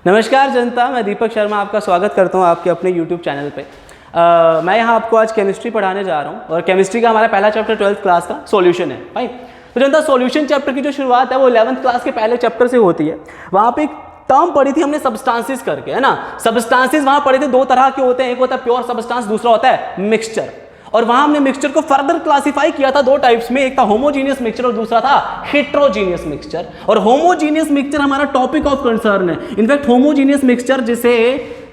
नमस्कार जनता, मैं दीपक शर्मा आपका स्वागत करता हूं आपके अपने YouTube चैनल पे। मैं यहां आपको आज केमिस्ट्री पढ़ाने जा रहा हूं और केमिस्ट्री का हमारा पहला चैप्टर 12th क्लास का सॉल्यूशन है भाई। तो जनता, सॉल्यूशन चैप्टर की जो शुरुआत है वो 11th क्लास के पहले चैप्टर से होती है। वहाँ पे एक टर्म पढ़ी थी हमने सब्सटेंसेस करके, है ना। सब्सटेंसेस वहाँ पढ़े थे, दो तरह के होते हैं, एक होता है प्योर सब्सटेंस, दूसरा होता है मिक्सचर। और वहां हमने मिक्सचर को फर्दर क्लासिफाई किया था दो टाइप्स में, एक था होमोजीनियस मिक्सचर और दूसरा था हेट्रोजीनियस मिक्सचर। और होमोजीनियस मिक्सचर हमारा टॉपिक ऑफ कंसर्न है। इनफैक्ट होमोजीनियस मिक्सचर जिसे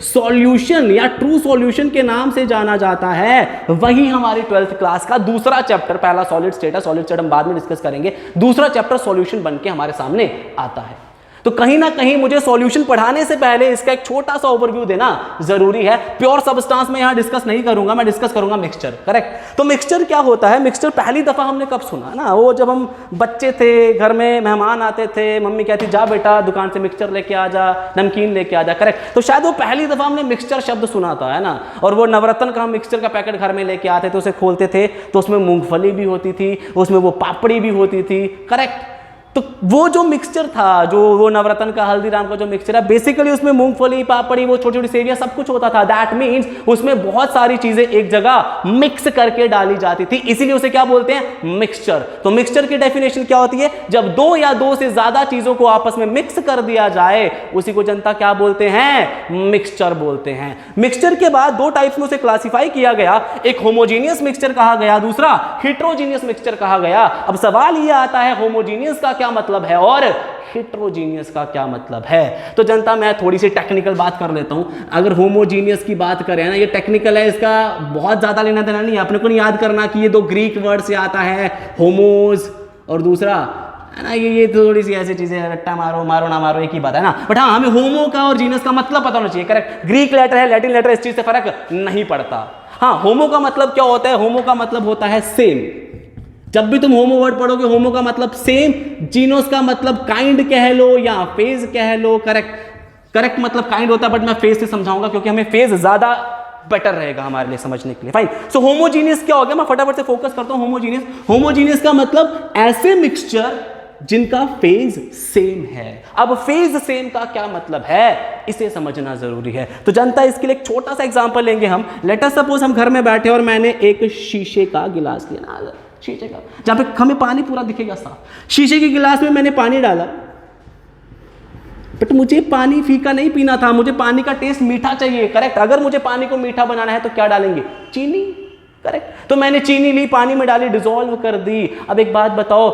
सॉल्यूशन या ट्रू सॉल्यूशन के नाम से जाना जाता है, वही हमारी 12th क्लास का दूसरा चैप्टर, पहला सॉलिड स्टेट है, सॉलिड स्टेट हम बाद में डिस्कस करेंगे, दूसरा चैप्टर सॉल्यूशन बन के हमारे सामने आता है। तो कहीं ना कहीं मुझे सॉल्यूशन पढ़ाने से पहले इसका एक छोटा सा ओवरव्यू देना जरूरी है। प्योर सब्सटेंस में यहां डिस्कस नहीं करूंगा, मैं डिस्कस करूंगा मिक्सचर। करेक्ट। तो मिक्सचर क्या होता है? मिक्सचर पहली दफा हमने कब सुना ना, वो जब हम बच्चे थे, घर में मेहमान आते थे, मम्मी कहती जा बेटा दुकान से मिक्सचर लेके आ जा, नमकीन लेके आ जा। करेक्ट। तो शायद वो पहली दफा हमने मिक्सचर शब्द सुना था, है ना। और वो नवरत्न का हम मिक्सचर का पैकेट घर में लेके आते थे, उसे खोलते थे तो उसमें मूंगफली भी होती थी, उसमें वो पापड़ी भी होती थी। करेक्ट। तो वो जो मिक्सचर था, जो वो नवरत्न का, हल्दीराम का जो मिक्सचर है, बेसिकली उसमें मूंगफली, पापड़ी, वो छोटी छोटी सेवियां सब कुछ होता था। दैट मींस उसमें बहुत सारी चीजें एक जगह मिक्स करके डाली जाती थी, इसीलिए उसे क्या बोलते हैं? मिक्सचर। तो मिक्सचर की डेफिनेशन क्या होती है? जब दो या दो से ज्यादा चीजों को आपस में मिक्स कर दिया जाए, उसी को जनता क्या बोलते हैं? मिक्सचर बोलते हैं। मिक्सचर के बाद दो टाइप्स में उसे क्लासिफाई किया गया, एक होमोजीनियस मिक्सचर कहा गया, दूसरा हेट्रोजीनियस मिक्सचर कहा गया। अब सवाल यह आता है होमोजीनियस का क्या मतलब है और हेट्रोजीनियस का क्या मतलब है। तो जनता, मैं थोड़ी सी टेक्निकल बात कर लेता हूं। अगर होमोजीनियस की बात करें ना, ये टेक्निकल है, इसका बहुत ज्यादा लेना देना नहीं है। अपने को नहीं याद करना कि ये दो ग्रीक वर्ड से आता है, होमोज और दूसरा है ना, ये थोड़ी सी ऐसी चीजें, रट्टा मारो मारो ना मारो, एक ही बात है ना। बट हाँ, हमें होमो का और जीनस का मतलब पता होना चाहिए। करेक्ट। ग्रीक लेटर है, लैटिन लेटर, इस चीज से फर्क नहीं पड़ता। हाँ, होमो का मतलब क्या होता है? होमो का मतलब होता है सेम। जब भी तुम होमो वर्ड पढ़ोगे, होमो का मतलब सेम, जीनोस का मतलब काइंड कह लो या फेज कह लो। करेक्ट मतलब काइंड होता है, बट मैं फेज से समझाऊंगा क्योंकि हमें फेज ज्यादा बेटर रहेगा हमारे लिए समझने के लिए। फाइन। सो होमोजीनियस क्या हो गया? मैं फटाफट से फोकस करता हूं। होमोजीनियस का मतलब ऐसे मिक्सचर जिनका फेज सेम है। अब फेज सेम का क्या मतलब है, इसे समझना जरूरी है। तो जनता, इसके लिए एक छोटा सा एग्जांपल लेंगे हम। लेट अस सपोज हम घर में बैठे और मैंने एक शीशे का गिलास लिया ना, शीशे का, जहां पे हमें पानी पूरा दिखेगा साफ। शीशे के गिलास में मैंने पानी डाला, बट मुझे पानी फीका नहीं पीना था, मुझे पानी का टेस्ट मीठा चाहिए। करेक्ट। अगर मुझे पानी को मीठा बनाना है तो क्या डालेंगे? चीनी। करेक्ट। तो मैंने चीनी ली, पानी में डाली, डिसॉल्व कर दी। अब एक बात बताओ,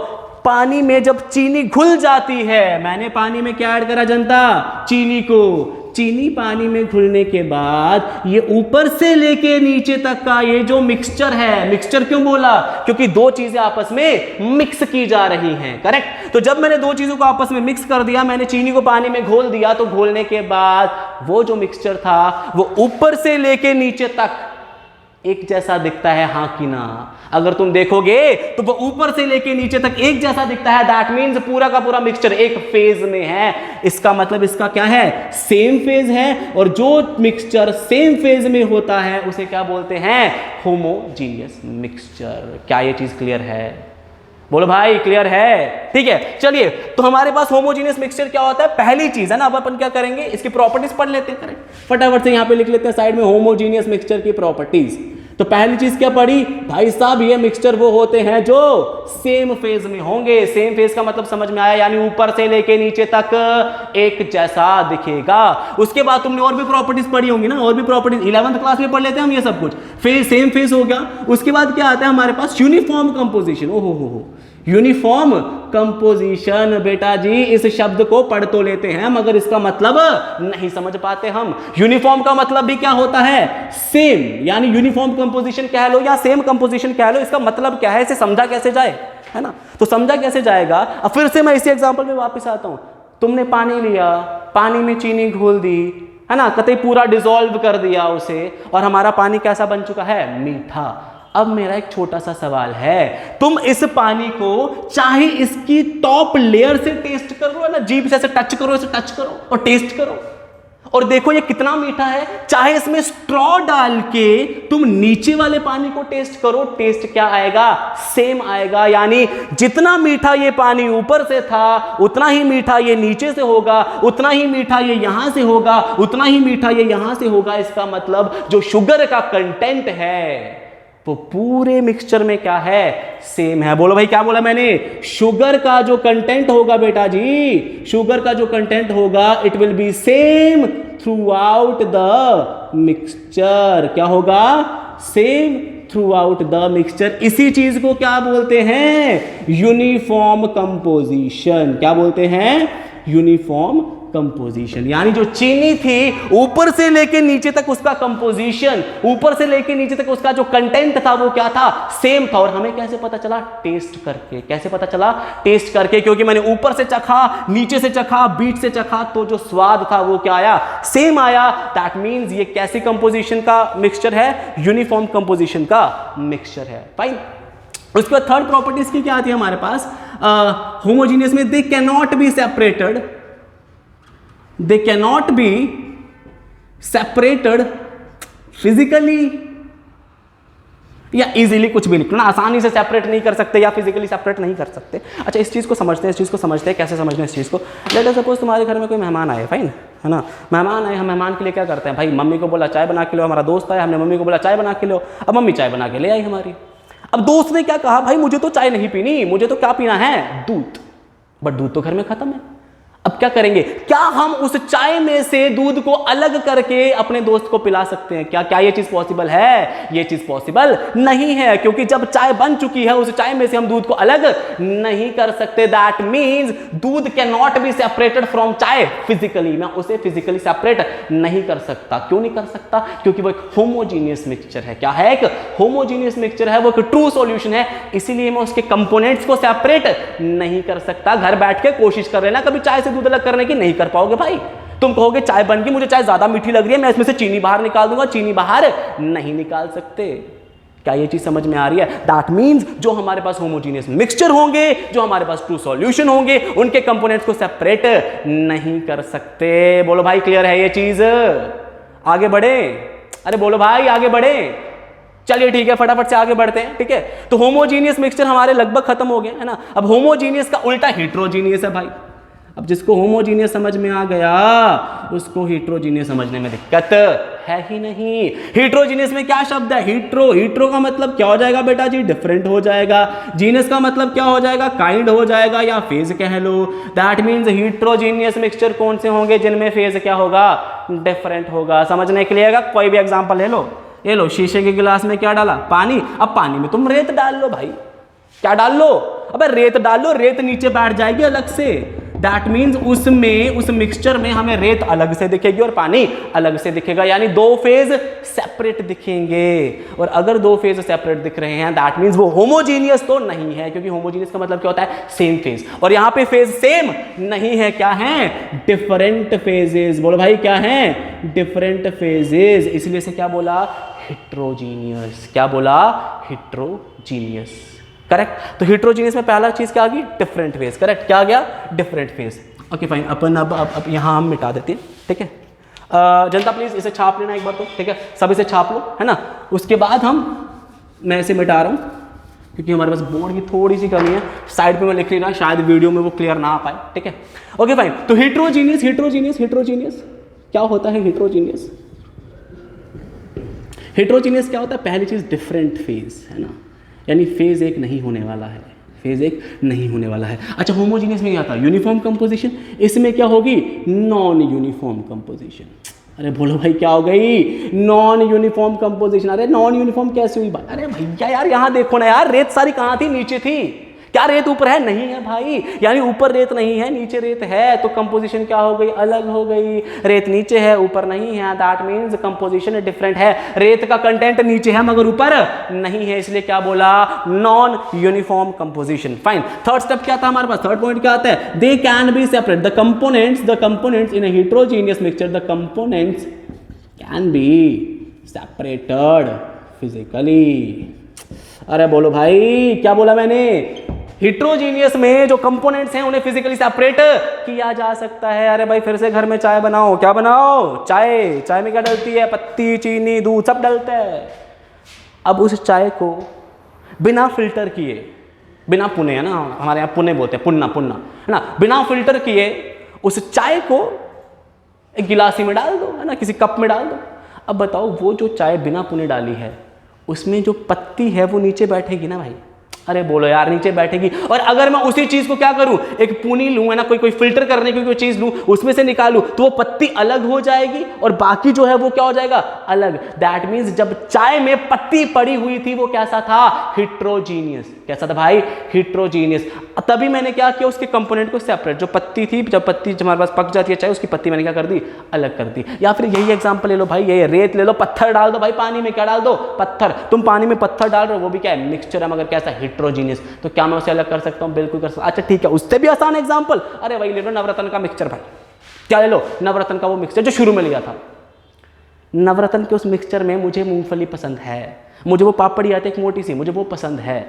पानी में जब चीनी घुल जाती है, मैंने पानी में क्या ऐड करा जनता? चीनी को। चीनी पानी में घुलने के बाद ये ऊपर से लेके नीचे तक का ये जो मिक्सचर है, मिक्सचर क्यों बोला? क्योंकि दो चीजें आपस में मिक्स की जा रही हैं। करेक्ट। तो जब मैंने दो चीजों को आपस में मिक्स कर दिया, मैंने चीनी को पानी में घोल दिया, तो घोलने के बाद वो जो मिक्सचर था वो ऊपर से लेके नीचे तक एक जैसा दिखता है, हाँ कि ना? अगर तुम देखोगे तो वो ऊपर से लेके नीचे तक एक जैसा दिखता है। दैट मींस पूरा का पूरा मिक्सचर एक फेज में है। इसका मतलब इसका क्या है? सेम फेज है। और जो मिक्सचर सेम फेज में होता है उसे क्या बोलते हैं? Homogeneous mixture. क्या ये चीज क्लियर है? बोलो भाई, क्लियर है? ठीक है, चलिए। तो हमारे पास होमोजीनियस मिक्सचर क्या होता है? पहली चीज है ना, अब अपन क्या करेंगे, इसकी प्रॉपर्टीज पढ़ लेते हैं। करेक्ट। फटाफट से यहां पे लिख लेते हैं साइड में होमोजीनियस मिक्सचर की प्रॉपर्टीज। तो पहली चीज क्या पढ़ी भाई साहब? ये मिक्सचर वो होते हैं जो सेम फेज में होंगे। सेम फेज का मतलब समझ में आया, यानी ऊपर से लेके नीचे तक एक जैसा दिखेगा। उसके बाद तुमने और भी प्रॉपर्टीज पढ़ी होंगी ना, और भी प्रॉपर्टीज 11th क्लास में पढ़ लेते हैं हम ये सब कुछ। फेज, सेम फेज हो गया। उसके बाद क्या आता है हमारे पास? Uniform composition. ओहो, यूनिफॉर्म कंपोजिशन। बेटा जी, इस शब्द को पढ़ तो लेते हैं मगर इसका मतलब नहीं समझ पाते हम। यूनिफॉर्म का मतलब भी क्या होता है? सेम। यानी यूनिफॉर्म कंपोजिशन कह लो या सेम कंपोजिशन कह लो, इसका मतलब क्या है? इसे समझा कैसे जाए, है ना। तो समझा कैसे जाएगा? अब फिर से मैं इसी एग्जांपल में वापस आता हूं। तुमने पानी लिया, पानी में चीनी घोल दी, है ना, कतई पूरा डिसॉल्व कर दिया उसे, और हमारा पानी कैसा बन चुका है? मीठा। अब मेरा एक छोटा सा सवाल है, तुम इस पानी को चाहे इसकी टॉप लेयर से टेस्ट कर लो, है ना, जीभ से टच करो, इसे टच करो और टेस्ट करो, और देखो ये कितना मीठा है, चाहे इसमें स्ट्रॉ डाल के तुम नीचे वाले पानी को टेस्ट करो, टेस्ट क्या आएगा, सेम आएगा। यानी जितना मीठा ये पानी ऊपर से था उतना ही मीठा ये नीचे से होगा, उतना ही मीठा ये यहां से होगा, उतना ही मीठा ये यहां से होगा। इसका मतलब जो शुगर का कंटेंट है वो पूरे मिक्सचर में क्या है, सेम है। बोलो भाई क्या बोला मैंने, शुगर का जो कंटेंट होगा बेटा जी, शुगर का जो कंटेंट होगा it will be same through out the mixture. क्या होगा, same through out the mixture. इसी चीज को क्या बोलते हैं, यूनिफॉर्म कंपोजिशन। क्या बोलते हैं, यूनिफॉर्म कंपोजिशन। यानी जो चीनी थी ऊपर से लेके नीचे तक उसका कंपोजिशन, ऊपर से लेके नीचे तक उसका जो कंटेंट था वो क्या था, सेम था। और हमें कैसे पता चला, टेस्ट करके। कैसे पता चला, टेस्ट करके, क्योंकि मैंने ऊपर से चखा, नीचे से चखा, बीच से चखा, तो जो स्वाद था वो क्या आया, सेम आया। दैट मीन्स ये कैसी कंपोजिशन का मिक्सचर है, यूनिफॉर्म कंपोजिशन का मिक्सचर है। फाइन। उसके बाद थर्ड प्रॉपर्टीज की क्या आती है हमारे पास, होमोजीनियस में they can not be separated, they cannot be separated physically या इजीली, कुछ भी लिखना, आसानी से सेपरेट नहीं कर सकते या फिजिकली सेपरेट नहीं कर सकते। अच्छा इस चीज़ को समझते हैं, इस चीज़ को समझते हैं, कैसे समझना इस चीज़ को। लेट अस सपोज तुम्हारे घर में कोई मेहमान आए, फाइन है ना, मेहमान आए, हम मेहमान के लिए क्या करते हैं भाई, मम्मी को बोला चाय बना के लो, हमारा दोस्त आया, हमने मम्मी को बोला चाय बना के लो, अब मम्मी चाय बना के ले आई हमारी। अब दोस्त ने क्या कहा, भाई मुझे तो चाय नहीं पीनी, मुझे तो क्या पीना है, दूध, बट दूध तो घर में खत्म है। अब क्या करेंगे, क्या हम उस चाय में से दूध को अलग करके अपने दोस्त को पिला सकते हैं, क्या ये चीज पॉसिबल है, ये चीज पॉसिबल नहीं है, क्योंकि जब चाय बन चुकी है उस चाय में से हम दूध को अलग नहीं कर सकते। दैट मीन्स दूध can not be separated from चाय फिजिकली, मैं उसे फिजिकली सेपरेट नहीं कर सकता। क्यों नहीं कर सकता, क्योंकि वो एक होमोजीनियस मिक्सचर है। क्या है, एक होमोजीनियस मिक्सचर है, वो एक ट्रू सॉल्यूशन है, इसीलिए मैं उसके कंपोनेंट्स को सेपरेट नहीं कर सकता। घर बैठ के कोशिश कर लेना कभी चाय से दूध अलग करने की, नहीं कर पाओगे भाई। तुम कहोगे चाय बन गई, मुझे चाय ज्यादा मीठी लग रही है, मैं इसमें से चीनी बाहर निकाल दूंगा, चीनी बाहर नहीं निकाल सकते। क्या ये चीज समझ में आ रही है? दैट मीन्स जो हमारे पास होमोजीनियस मिक्सचर होंगे, जो हमारे पास ट्रू सॉल्यूशन होंगे, उनके कंपोनेंट्स को सेपरेट नहीं कर सकते। बोलो भाई क्लियर है ये चीज? आगे बढ़े, अरे बोलो भाई आगे बढ़े। चलिए ठीक है, फटाफट से आगे बढ़ते हैं। ठीक है, तो होमोजीनियस मिक्सचर हमारे लगभग खत्म हो गए है ना। अब होमोजीनियस का उल्टा हेट्रोजीनियस है भाई। अब जिसको होमोजीनियस समझ में आ गया उसको हेट्रोजीनियस समझने में दिक्कत है ही नहीं। हेट्रोजीनियस में क्या शब्द है, हीट्रो। हीट्रो का मतलब क्या हो जाएगा बेटा जी, डिफरेंट हो जाएगा। जीनियस का मतलब क्या हो जाएगा, काइंड हो जाएगा या फेज कह लो। दैट मीन्स हेट्रोजीनियस मिक्सचर कौन से होंगे, जिनमें फेज क्या होगा, डिफरेंट होगा। समझने के लिए कोई भी एग्जांपल ले लो। ये लो, शीशे के गिलास में क्या डाला, पानी। अब पानी में तुम रेत डाल लो भाई। क्या डाल लो, अबे रेत डाल लो, रेत नीचे बैठ जाएगी अलग से। दैट मीन्स उसमें, उस मिक्सचर में हमें रेत अलग से दिखेगी और पानी अलग से दिखेगा, यानी दो फेज सेपरेट दिखेंगे। और अगर दो फेज सेपरेट दिख रहे हैं दैट मीन्स वो होमोजीनियस तो नहीं है, क्योंकि होमोजीनियस का मतलब क्या होता है, सेम फेज। और यहां पे फेज सेम नहीं है, क्या है, डिफरेंट फेजेस। बोलो भाई क्या है, डिफरेंट फेजेस। इसलिए से क्या बोला, हेट्रोजीनियस। क्या बोला, हेट्रोजीनियस। करेक्ट। तो हेट्रोजीनियस में पहला चीज क्या आ गई, डिफरेंट फेज। करेक्ट, क्या आ गया, डिफरेंट फेज। ओके फाइन, अपन अब यहां हम मिटा देते हैं। ठीक है, जनता प्लीज इसे छाप लेना एक बार तो। ठीक है, सब इसे छाप लो है ना। उसके बाद मैं इसे मिटा रहा हूं क्योंकि हमारे पास बोर्ड की थोड़ी सी कमी है। साइड पे मैं लिख लेना, शायद वीडियो में वो क्लियर ना आ पाए। ठीक है, ओके फाइन। तो हेट्रोजीनियस, हेट्रोजीनियस, हेट्रोजीनियस क्या होता है, हेट्रोजीनियस। हेट्रोजीनियस क्या होता है, पहली चीज डिफरेंट फेज है ना, यानी फेज एक नहीं होने वाला है, फेज एक नहीं होने वाला है। अच्छा, होमोजीनियस में क्या था, यूनिफॉर्म कंपोजिशन। इसमें क्या होगी, नॉन यूनिफॉर्म कंपोजिशन। अरे बोलो भाई क्या हो गई, नॉन यूनिफॉर्म कंपोजिशन। अरे नॉन यूनिफॉर्म कैसे हुई भाई, अरे भैया यार यहां देखो ना यार, रेत सारी कहां थी, नीचे थी। क्या रेत ऊपर है, नहीं है भाई, यानी ऊपर रेत नहीं है नीचे रेत है, तो कंपोजिशन क्या हो गई, अलग हो गई। रेत नीचे है ऊपर नहीं है, दैट मीन्स कंपोजिशन डिफरेंट है। रेत का कंटेंट नीचे है मगर ऊपर नहीं है, इसलिए क्या बोला, non uniform composition. Fine. Third step क्या था हमारे पास, थर्ड पॉइंट क्या आता है, they can be separate the components in a heterogeneous mixture, the components can be separated physically. अरे बोलो भाई क्या बोला मैंने, हिट्रोजीनियस में जो कंपोनेंट्स हैं उन्हें फिजिकली सेपरेट किया जा सकता है। अरे भाई फिर से घर में चाय बनाओ, क्या बनाओ? चाय। चाय में क्या डलती है? पत्ती, चीनी, दूध सब डलता है। अब उस चाय को बिना फिल्टर किए, बिना पुने है ना, हमारे यहाँ पुने बोलते हैं, पुन्ना पुन्ना है ना, बिना फिल्टर किए उस चाय को एक गिलासी में डाल दो, है ना, किसी कप में डाल दो। अब बताओ वो जो चाय बिना पुने डाली है उसमें जो पत्ती है वो नीचे बैठेगी ना भाई? अरे बोलो यार, नीचे बैठेगी। और अगर मैं उसी चीज को क्या करूं, एक पुनी लूं, है ना, कोई फिल्टर करने की कोई चीज लूं, उसमें से निकालूं, तो वो पत्ती अलग हो जाएगी और बाकी जो है वो क्या हो जाएगा? अलग। दैट मीन्स जब चाय में पत्ती पड़ी हुई थी वो कैसा था? हिट्रोजीनियस। कैसा था भाई? हिट्रोजीनियस। तभी मैंने क्या किया, उसके कंपोनेंट को सेपरेट, जो पत्ती थी, जब पत्ती हमारे पास पक जाती है चाय, उसकी पत्ती मैंने क्या कर दी? अलग कर दी। या फिर यही एग्जांपल ले लो भाई, ये रेत ले लो, पत्थर डाल दो भाई पानी में, क्या डाल दो? पत्थर। तुम पानी में पत्थर डाल रहे हो, वो भी क्या है? मिक्सचर है, मगर कैसा? हिट्रोजीनियस। तो क्या मैं उसे अलग कर सकता हूं? बिल्कुल कर सकता हूं। अच्छा ठीक है, उससे भी आसान एग्जांपल, अरे भाई ले लो नवरत्न का मिक्सचर भाई। क्या ले लो? नवरत्न का वो मिक्सचर जो शुरू में लिया था। नवरत्न के उस मिक्सचर में मुझे मूंगफली पसंद है, मुझे वो पापड़ी आती है एक मोटी सी, मुझे वो पसंद है,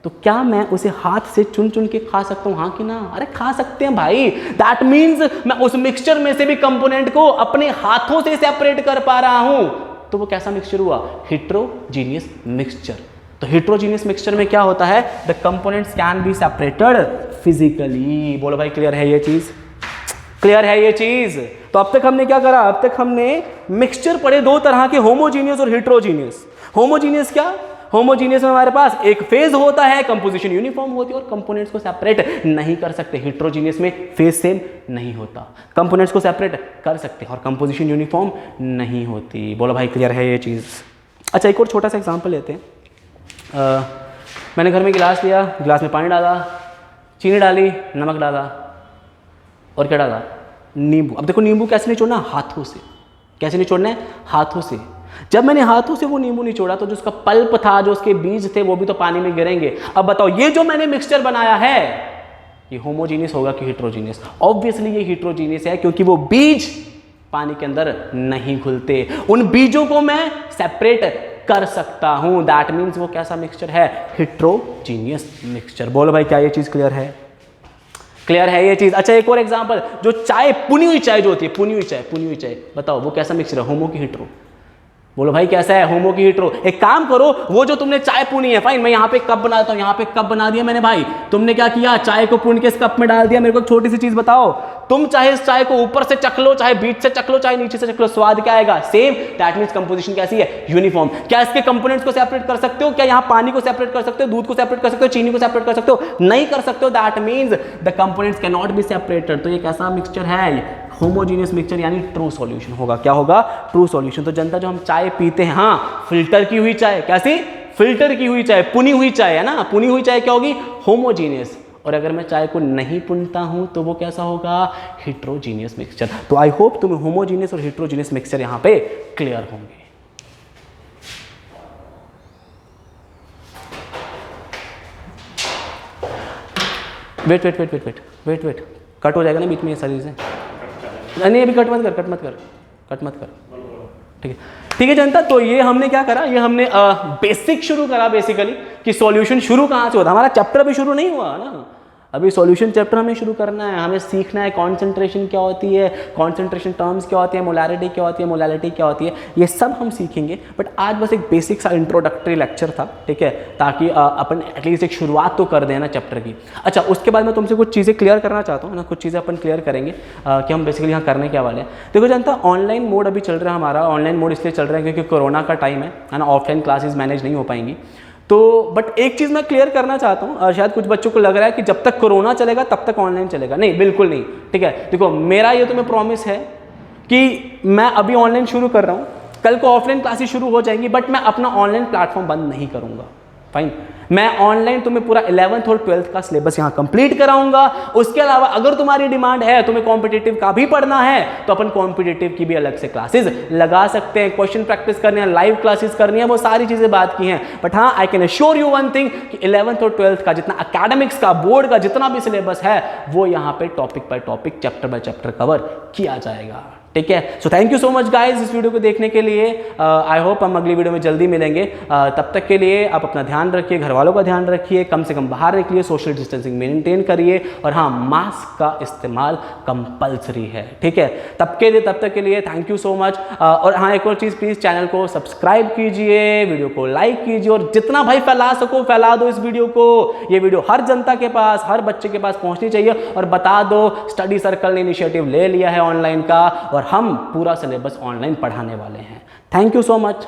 तो क्या मैं उसे हाथ से चुन चुन के खा सकता हूं? हाँ कि ना? अरे खा सकते हैं भाई। दैट मीन्स मैं उस मिक्सचर में से भी कंपोनेंट को अपने हाथों से सेपरेट कर पा रहा हूं। तो वो कैसा मिक्सचर हुआ? Heterogeneous mixture. तो हिट्रोजीनियस मिक्सचर में क्या होता है? The components can be separated physically. बोलो भाई क्लियर है ये चीज? क्लियर है ये चीज? तो अब तक हमने क्या करा? अब तक हमने मिक्सचर पढ़े दो तरह के, होमोजीनियस और हिट्रोजीनियस। होमोजीनियस क्या? होमोजीनियस में हमारे पास एक फेज होता है, कंपोजिशन यूनिफॉर्म होती है और कंपोनेंट्स को सेपरेट नहीं कर सकते। हिट्रोजीनियस में फेज सेम नहीं होता, कंपोनेंट्स को सेपरेट कर सकते हैं और कंपोजिशन यूनिफॉर्म नहीं होती। बोलो भाई क्लियर है ये चीज? अच्छा एक और छोटा सा एग्जांपल लेते हैं। मैंने घर में गिलास लिया, गिलास में पानी डाला, चीनी डाली, नमक डाला और क्या डाला? नींबू। अब देखो नींबू कैसे निचोड़ना? हाथों से। कैसे निचोड़ना है? हाथों से। जब मैंने हाथों से वो नींबू निचोड़ा तो जो उसका पल्प था, जो उसके बीज थे, वो भी तो पानी में गिरेंगे। अब बताओ ये जो मैंने मिक्सचर बनाया है ये होमोजीनियस होगा कि हिट्रोजीनियस? ऑब्वियसली ये हिट्रोजीनियस है, क्योंकि वो बीज पानी के अंदर नहीं घुलते। उन बीजों को मैं सेपरेट कर सकता हूं। दैट मीन्स वो कैसा मिक्सचर है? Heterogeneous mixture. बोलो भाई क्या ये चीज क्लियर है? क्लियर है ये चीज? अच्छा एक और एग्जांपल, जो चाय, पुनी हुई चाय जो होती है, पुनी हुई चाय, बताओ वो कैसा मिक्सचर है? होमो की हिट्रो? बोलो भाई कैसा है? होमो की हिट्रो। एक काम करो, वो जो तुमने चाय पुनी है, फाइन, मैं यहाँ पे कप बनाता हूँ, यहाँ पे कप बना दिया मैंने भाई, तुमने क्या किया? चाय को पुन के इस कप में डाल दिया। मेरे को एक छोटी सी चीज बताओ, तुम चाहे इस चाय को ऊपर से चख लो, चाहे बीच से चख लो, चाहे नीचे से चख लो, स्वाद क्या आएगा? सेम। दैट मीन्स कंपोजिशन कैसी है? यूनिफॉर्म। क्या इसके कंपोनेंट्स को सेपरेट कर सकते हो? क्या यहाँ पानी को सेपरेट कर सकते हो, दूध को सेपरेट कर सकते हो, चीनी को सेपरेट कर सकते हो? नहीं कर सकते हो। That means the components can not be separated. तो ये कैसा मिक्सचर है? होमोजीनियस मिक्सचर, यानी ट्रू सॉल्यूशन होगा। क्या होगा? True solution. तो जनता जो हम चाय पीते हैं, हाँ फिल्टर की हुई चाय, कैसी? फिल्टर की हुई चाय, पुनी हुई चाय है ना, पुनी हुई चाय क्या होगी? होमोजीनियस। और अगर मैं चाय को नहीं पुनता हूं तो वो कैसा होगा? Heterogeneous mixture. तो आई होप तुम्हें होमोजीनियस और हिट्रोजीनियस मिक्सचर यहां पे क्लियर होंगे। वेट कट हो जाएगा ना बीच में ये सारी चीजें? नहीं अभी कट मत कर। ठीक है जनता, तो ये हमने क्या करा? ये हमने बेसिक शुरू करा बेसिकली, कि सॉल्यूशन शुरू कहाँ से होता है। हमारा चैप्टर भी शुरू नहीं हुआ ना, अभी सॉल्यूशन चैप्टर हमें शुरू करना है। हमें सीखना है कॉन्सेंट्रेशन क्या होती है, कॉन्सेंट्रेशन टर्म्स क्या होती है, मोलैरिटी क्या होती है, मोलैलिटी क्या होती है, ये सब हम सीखेंगे। बट आज बस एक बेसिक सा इंट्रोडक्टरी लेक्चर था, ठीक है, ताकि अपन एटलीस्ट एक शुरुआत तो कर दें ना चैप्टर की। अच्छा उसके बाद मैं तुमसे कुछ चीज़ें क्लियर करना चाहता हूँ ना, कुछ चीज़ें अपन क्लियर करेंगे कि हम बेसिकली यहाँ करने क्या वाले हैं। देखो जनता, ऑनलाइन मोड अभी चल रहा है हमारा। ऑनलाइन मोड इसलिए चल रहा है क्योंकि कोरोना का टाइम है ना, ऑफलाइन क्लासेज मैनेज नहीं हो पाएंगी। तो बट एक चीज़ मैं क्लियर करना चाहता हूँ, शायद कुछ बच्चों को लग रहा है कि जब तक कोरोना चलेगा तब तक ऑनलाइन चलेगा। नहीं, बिल्कुल नहीं, ठीक है। देखो मेरा ये तुम्हें प्रॉमिस है कि मैं अभी ऑनलाइन शुरू कर रहा हूँ, कल को ऑफलाइन क्लासेस शुरू हो जाएंगी, बट मैं अपना ऑनलाइन प्लेटफॉर्म बंद नहीं करूँगा। फाइन, मैं ऑनलाइन तुम्हें पूरा 11th और 12th का सिलेबस यहाँ कंप्लीट कराऊंगा। उसके अलावा अगर तुम्हारी डिमांड है, तुम्हें कॉम्पिटिटिव का भी पढ़ना है, तो अपन कॉम्पिटिटिव की भी अलग से क्लासेस लगा सकते हैं। क्वेश्चन प्रैक्टिस करनी है, लाइव क्लासेस करनी है, वो सारी चीजें बात की हैं। बट हाँ, I can assure you one thing कि 11th और 12th का जितना अकेडमिक्स का, बोर्ड का जितना भी सिलेबस है, वो यहाँ पे topic by topic, chapter by chapter cover किया जाएगा। ठीक है। So thank you so much guys इस वीडियो को देखने के लिए। आई होप हम अगली वीडियो में जल्दी मिलेंगे। तब तक के लिए आप अपना ध्यान रखिए, घर वालों का ध्यान रखिए, कम से कम बाहर निकलिए, सोशल डिस्टेंसिंग मेंटेन करिए, और हाँ, मास्क का इस्तेमाल कंपलसरी है, ठीक है। तब तक के लिए थैंक यू सो मच। और हाँ, एक और चीज़, प्लीज़ चैनल को सब्सक्राइब कीजिए, वीडियो को लाइक कीजिए, और जितना भाई फैला सको फैला दो इस वीडियो को। ये वीडियो हर जनता के पास, हर बच्चे के पास पहुंचनी चाहिए, और बता दो स्टडी सर्कल ने इनिशिएटिव ले लिया है ऑनलाइन का, और हम पूरा सिलेबस ऑनलाइन पढ़ाने वाले हैं। Thank you so much.